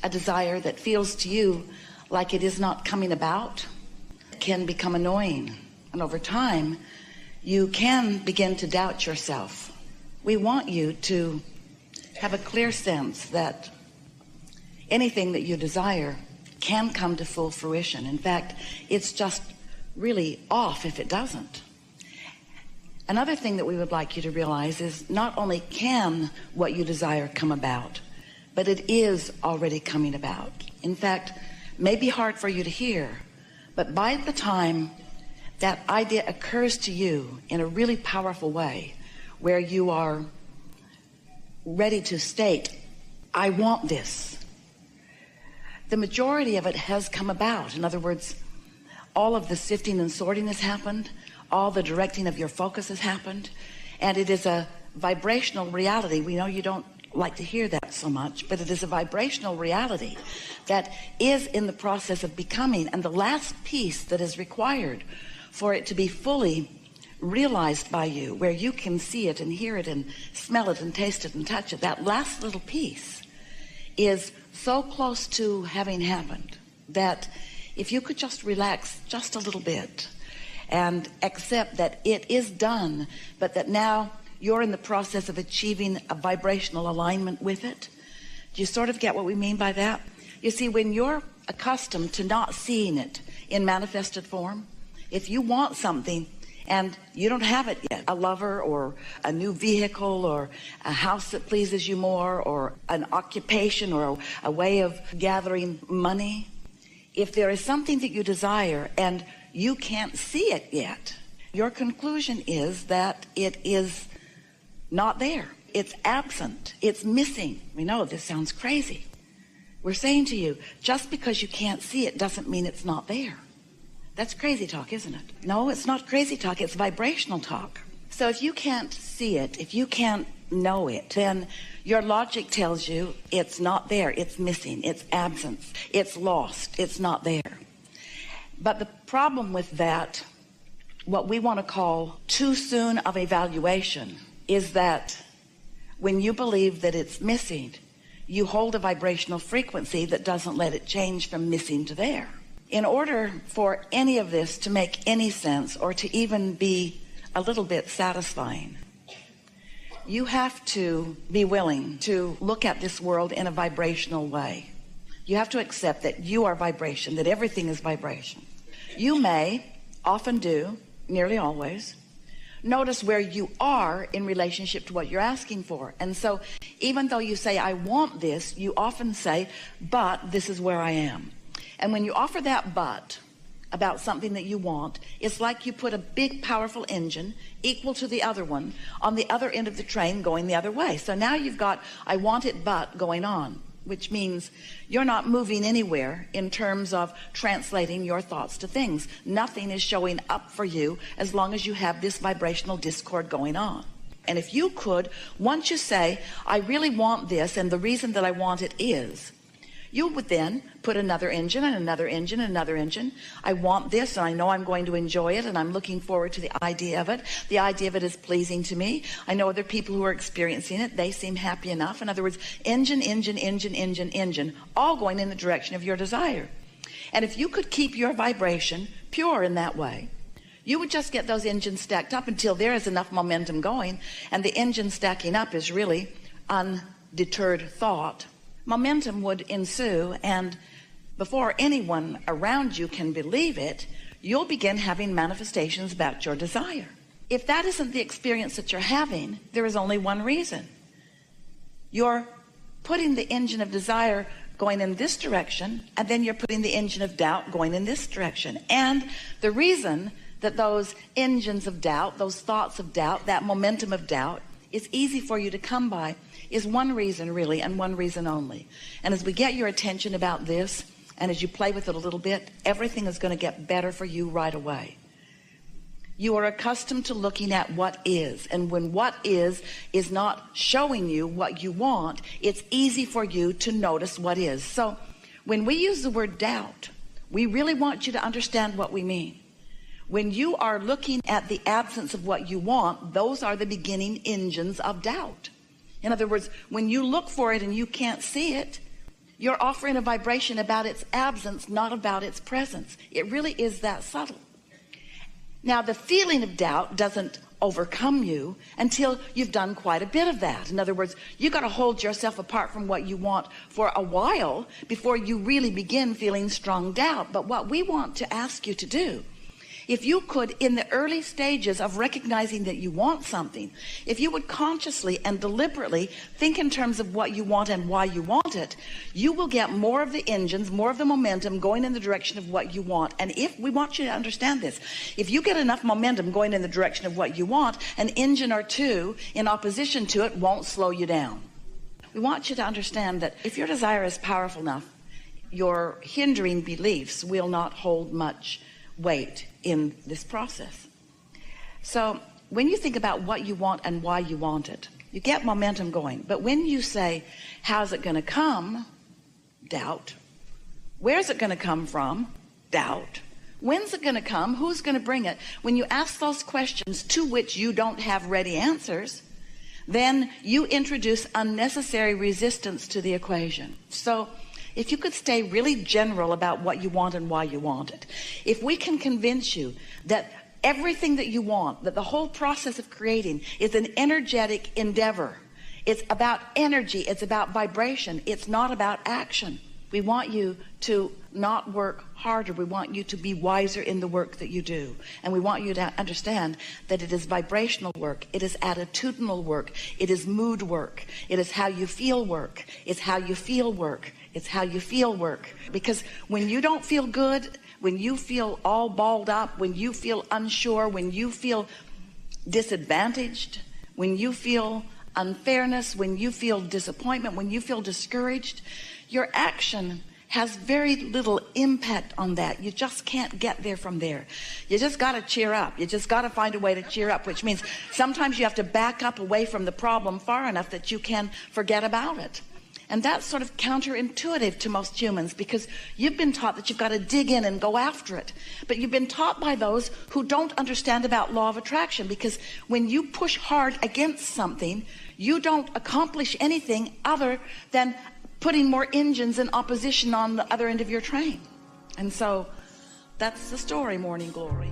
a desire that feels to you like it is not coming about can become annoying. And over time, you can begin to doubt yourself. We want you to have a clear sense that anything that you desire can come to full fruition. In fact, it's just really off if it doesn't. Another thing that we would like you to realize is not only can what you desire come about, but it is already coming about. In fact, it may be hard for you to hear, but by the time that idea occurs to you in a really powerful way, where you are ready to state, I want this, the majority of it has come about. In other words, all of the sifting and sorting has happened, all the directing of your focus has happened, and it is a vibrational reality. We know you don't like to hear that so much, but it is a vibrational reality that is in the process of becoming, and the last piece that is required for it to be fully realized by you, where you can see it and hear it and smell it and taste it and touch it, that last little piece is so close to having happened that if you could just relax just a little bit and accept that it is done, but that now you're in the process of achieving a vibrational alignment with it. Do you sort of get what we mean by that? You see, when you're accustomed to not seeing it in manifested form, if you want something and you don't have it yet, a lover or a new vehicle or a house that pleases you more or an occupation or a way of gathering money, if there is something that you desire and you can't see it yet, your conclusion is that it is not there. It's absent. It's missing. We know this sounds crazy. We're saying to you, just because you can't see it doesn't mean it's not there. That's crazy talk, isn't it? No, it's not crazy talk. It's vibrational talk. So if you can't see it, if you can't know it, then your logic tells you it's not there. It's missing. It's absence. It's lost. It's not there. But the problem with that, what we want to call too soon of evaluation, is that when you believe that it's missing, you hold a vibrational frequency that doesn't let it change from missing to there. In order for any of this to make any sense or to even be a little bit satisfying, you have to be willing to look at this world in a vibrational way. You have to accept that you are vibration, that everything is vibration. You may, often do, nearly always, notice where you are in relationship to what you're asking for. And so even though you say, I want this, you often say, but this is where I am. And when you offer that but about something that you want, it's like you put a big powerful engine equal to the other one on the other end of the train going the other way. So now you've got I want it but going on, which means you're not moving anywhere in terms of translating your thoughts to things. Nothing is showing up for you as long as you have this vibrational discord going on. And if you could, once you say, I really want this, and the reason that I want it is, you would then put another engine and another engine and another engine. I want this, and I know I'm going to enjoy it, and I'm looking forward to the idea of it. The idea of it is pleasing to me. I know other people who are experiencing it. They seem happy enough. In other words, engine, engine, engine, engine, engine, all going in the direction of your desire. And if you could keep your vibration pure in that way, you would just get those engines stacked up until there is enough momentum going, and the engine stacking up is really undeterred thought. Momentum would ensue, and before anyone around you can believe it, you'll begin having manifestations about your desire. If that isn't the experience that you're having, there is only one reason. You're putting the engine of desire going in this direction, and then you're putting the engine of doubt going in this direction. And the reason that those engines of doubt, those thoughts of doubt, that momentum of doubt is easy for you to come by is one reason really, and one reason only. And as we get your attention about this, and as you play with it a little bit, everything is going to get better for you right away. You are accustomed to looking at what is, and when what is not showing you what you want, it's easy for you to notice what is. So when we use the word doubt, we really want you to understand what we mean. When you are looking at the absence of what you want, those are the beginning engines of doubt. In other words, when you look for it and you can't see it, You're offering a vibration about its absence, not about its presence. It really is that subtle. Now, the feeling of doubt doesn't overcome you until you've done quite a bit of that. In other words, you got to hold yourself apart from what you want for a while before you really begin feeling strong doubt. But what we want to ask you to do, if you could, in the early stages of recognizing that you want something, if you would consciously and deliberately think in terms of what you want and why you want it, you will get more of the engines, more of the momentum going in the direction of what you want. And if we want you to understand this, if you get enough momentum going in the direction of what you want, an engine or two in opposition to it won't slow you down. We want you to understand that if your desire is powerful enough, your hindering beliefs will not hold much weight in this process. So when you think about what you want and why you want it, you get momentum going. But when you say, how's it going to come? Doubt. Where's it going to come from? Doubt. When's it going to come? Who's going to bring it? When you ask those questions to which you don't have ready answers, then you introduce unnecessary resistance to the equation. So if you could stay really general about what you want and why you want it, if we can convince you that everything that you want, that the whole process of creating is an energetic endeavor, it's about energy, it's about vibration, it's not about action. We want you to not work harder. We want you to be wiser in the work that you do. And we want you to understand that it is vibrational work. It is attitudinal work. It is mood work. It is how you feel work. It's how you feel work. It's how you feel work. Because when you don't feel good, when you feel all balled up, when you feel unsure, when you feel disadvantaged, when you feel unfairness, when you feel disappointment, when you feel discouraged, your action has very little impact on that. You just can't get there from there. You just got to cheer up. You just got to find a way to cheer up, which means sometimes you have to back up away from the problem far enough that you can forget about it. And that's sort of counterintuitive to most humans, because you've been taught that you've got to dig in and go after it. But you've been taught by those who don't understand about law of attraction, because when you push hard against something, you don't accomplish anything other than putting more engines in opposition on the other end of your train. And so that's the story, Morning Glory.